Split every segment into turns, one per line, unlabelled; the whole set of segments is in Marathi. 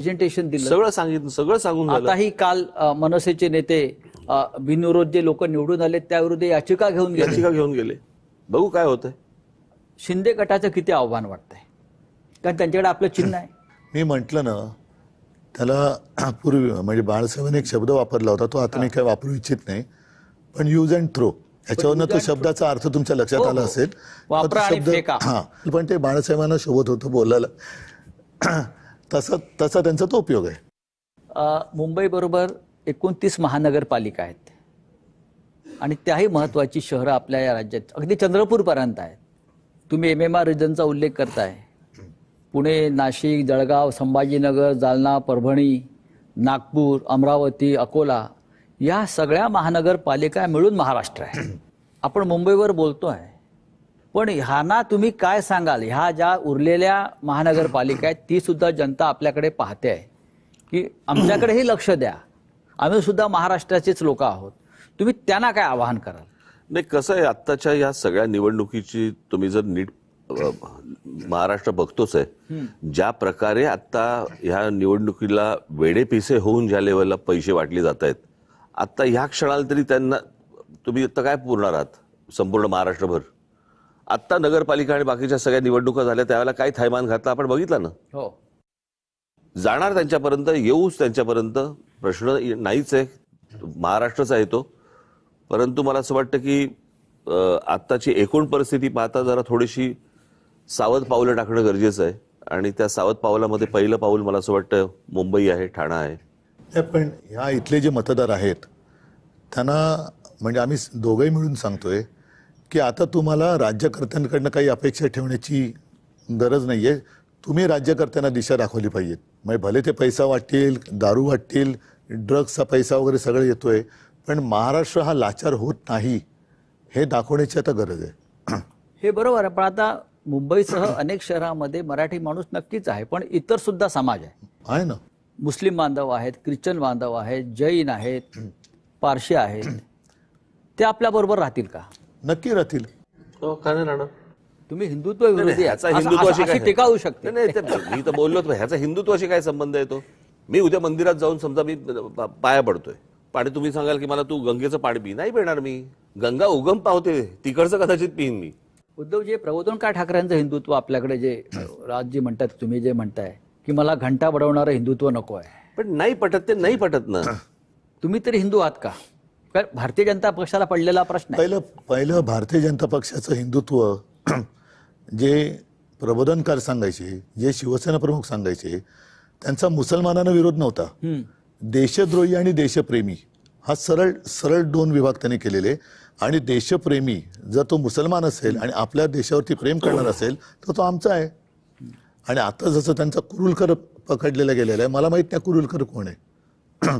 प्रेझेंटेशन दिलं,
सगळं सांगितलं, सगळं सांगून झालं.
आताही काल मनसेचे नेते बिनविरोध जे लोक निवडून आले त्याविरुद्ध याचिका घेऊन
गेले. बघू काय होतंय.
शिंदे गटाचं किती आव्हान वाटतंय, कारण त्यांच्याकडे आपलं चिन्ह आहे.
मी म्हटलं ना त्याला पूर्वी, म्हणजे बाळासाहेबांनी एक शब्द वापरला होता, तो आता मी काय वापरू इच्छित नाही, पण यूज अँड थ्रो, याच्यावरनं तो शब्दाचा अर्थ तुमच्या लक्षात आला असेल.
वापरा आणि फेका.
हा, पण ते बाळासाहेबांना शोभत होतं बोलायला, तसा त्यांचा तो उपयोग आहे.
मुंबई बरोबर 29 महानगरपालिका आहेत आणि त्याही महत्वाची शहरं आपल्या या राज्यात अगदी चंद्रपूरपर्यंत आहेत. तुम्ही MMR रिजनचा उल्लेख करताय. पुणे, नाशिक, जळगाव, संभाजीनगर, जालना, परभणी, नागपूर, अमरावती, अकोला या सगळ्या महानगरपालिका मिळून महाराष्ट्र आहे. आपण मुंबईवर बोलतोय, पण ह्यांना तुम्ही काय सांगाल? ह्या ज्या उरलेल्या महानगरपालिका आहेत ती सुद्धा जनता आपल्याकडे पाहते आहे की आमच्याकडेही लक्ष द्या, आम्ही सुद्धा महाराष्ट्राचेच लोक आहोत. तुम्ही त्यांना काय आवाहन कराल?
नाही, कसं आहे, आत्ताच्या या सगळ्या निवडणुकीची तुम्ही जर नीट महाराष्ट्र बघतोच आहे, ज्या प्रकारे आता ह्या निवडणुकीला वेडेपिसे होऊन ज्या लेवलला पैसे वाटले जात आहेत, आता ह्या क्षणाला तरी त्यांना तुम्ही आता काय पुरणार आहात संपूर्ण महाराष्ट्रभर? आत्ता नगरपालिका आणि बाकीच्या सगळ्या निवडणुका झाल्या त्यावेळेला काय थैमान घातला आपण बघितलं ना.
हो,
जाणार त्यांच्यापर्यंत, येऊच त्यांच्यापर्यंत, प्रश्न नाहीच आहे, महाराष्ट्रच आहे तो. परंतु मला असं वाटतं की आत्ताची एकूण परिस्थिती पाहता जरा थोडीशी सावध पावलं टाकणं गरजेचं आहे. आणि त्या सावध पावलामध्ये पहिलं पाऊल मला असं वाटतं मुंबई आहे, ठाणा आहे.
पण ह्या इथले जे मतदार आहेत त्यांना, म्हणजे आम्ही दोघंही मिळून सांगतोय की आता तुम्हाला राज्यकर्त्यांकडनं काही अपेक्षा ठेवण्याची गरज नाही आहे. तुम्ही राज्यकर्त्यांना दिशा दाखवली पाहिजे. म्हणजे भले ते पैसा वाटतील, दारू वाटतील, ड्रग्सचा पैसा वगैरे सगळं येतोय, पण महाराष्ट्र हा लाचार होत नाही हे दाखवण्याची आता गरज आहे.
हे बरोबर आहे. पण आता मुंबईसह अनेक शहरांमध्ये मराठी माणूस नक्कीच आहे, पण इतर सुद्धा समाज
आहे ना.
मुस्लिम बांधव आहेत, ख्रिश्चन बांधव आहेत, जैन आहेत, पारशी आहेत. ते आपल्या बरोबर राहतील का?
नक्की राहतील.
का नाही राहणार?
तुम्ही हिंदुत्व विरोधी
ह्याचा हिंदुत्वाशी काय
टीका होऊ शकते.
नाही, मी तर बोललोच, ह्याचा हिंदुत्वाशी काय संबंध येतो? मी उद्या मंदिरात जाऊन समजा मी पाया पडतोय, आणि तुम्ही सांगाल की मला तू गंगेचं पाणी पी, नाही पिणार मी. गंगा उगम पावते, तिकडचं कदाचित पिईन मी.
उद्धवजी, प्रबोधनकार ठाकरेंचं हिंदुत्व आपल्याकडे जे राज्य म्हणतात, तुम्ही जे म्हणताय की मला घंटा बडवणारं हिंदुत्व नको आहे,
पण नाही पटत, ते नाही पटत ना.
तुम्ही तरी हिंदू आहात का? भारतीय जनता पक्षाला पडलेला प्रश्न आहे.
पहिलं भारतीय जनता पक्षाचं हिंदुत्व जे प्रबोधनकार सांगायचे, जे शिवसेना प्रमुख सांगायचे, त्यांचा मुसलमानांना विरोध नव्हता. देशद्रोही आणि देशप्रेमी हा सरळ दोन विभाग त्यांनी केलेले. आणि देशप्रेमी जर तो मुसलमान असेल आणि आपल्या देशावरती प्रेम करणार असेल तर तो आमचा आहे. आणि आता जसं त्यांचा कुरुलकर पकडलेला गेलेला आहे, मला माहित नाही कुरुलकर कोण आहे,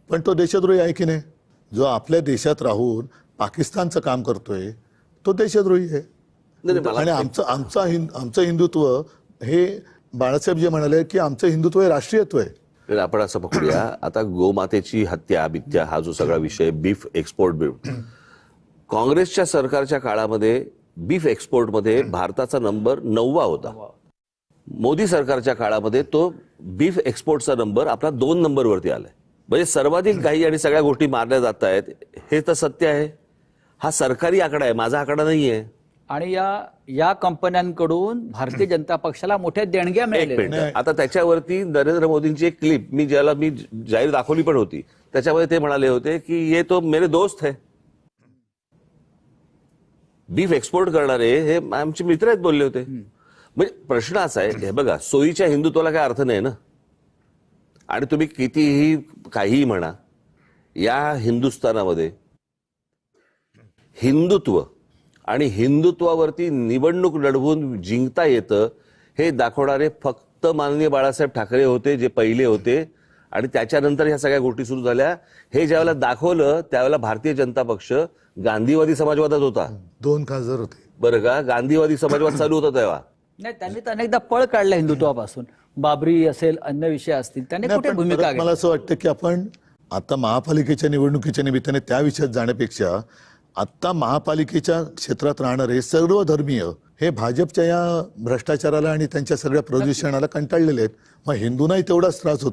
पण तो देशद्रोही आहे की नाही? जो आपल्या देशात राहून पाकिस्तानचं काम करतोय तो देशद्रोही आहे. आणि आमचं हिंदुत्व हे बाळासाहेब जे म्हणाले की आमचं हिंदुत्व हे राष्ट्रीयत्व आहे.
आपण असं पकडूया, आता गोमातेची हत्या बित्या हा जो सगळा विषय, बीफ एक्सपोर्ट, काँग्रेसच्या सरकारच्या काळामध्ये बीफ एक्सपोर्टमध्ये भारताचा नंबर 9वा होता. मोदी सरकारच्या काळामध्ये तो बीफ एक्सपोर्टचा नंबर आपला 2 नंबरवरती आलाय. म्हणजे सर्वाधिक गायी आणि सगळ्या गोष्टी मारल्या जात आहेत, हे तर सत्य आहे. हा सरकारी आकडा आहे, माझा आकडा नाहीये.
आणि या कंपन्यांकडून भारतीय जनता पक्षाला मोठ्या देणग्या मिळाल्या.
आता त्याच्यावरती नरेंद्र मोदींची एक क्लिप मी जाहीर दाखवली पण होती, त्याच्यामध्ये ते म्हणाले होते की ये तो मेरे दोस्त है. बीफ एक्सपोर्ट करणारे हे आमचे मित्र आहेत बोलले होते. म्हणजे प्रश्न असा आहे, हे बघा, सोयीच्या हिंदुत्वाला काय अर्थ नाही ना. आणि तुम्ही कितीही काहीही म्हणा, या हिंदुस्थानामध्ये हिंदुत्व आणि हिंदुत्वावरती निवडणूक लढवून जिंकता येतं हे दाखवणारे फक्त माननीय बाळासाहेब ठाकरे होते, जे पहिले होते. आणि त्याच्यानंतर ह्या सगळ्या गोष्टी सुरू झाल्या. हे ज्यावेळेला दाखवलं त्यावेळेला भारतीय जनता पक्ष गांधीवादी समाजवादात होता.
2 खासदार होते
बरं का, गांधीवादी समाजवाद चालू होता तेव्हा.
नाही, त्यांनी तर अनेकदा पळ काढला हिंदुत्वापासून. बाबरी असेल, अन्य विषय असतील, त्यांनी कुठे भूमिका घेतली?
मला असं वाटतं की आपण आता महापालिकेच्या निवडणुकीच्या निमित्ताने त्या विषयात जाण्यापेक्षा आत्ता महापालिकेच्या क्षेत्रात राहणारे सर्व धर्मीय हे भाजपच्या या भ्रष्टाचाराला आणि त्यांच्या सगळ्या प्रदूषणाला कंटाळलेले आहेत. मग हिंदूंनाही तेवढाच त्रास होतो.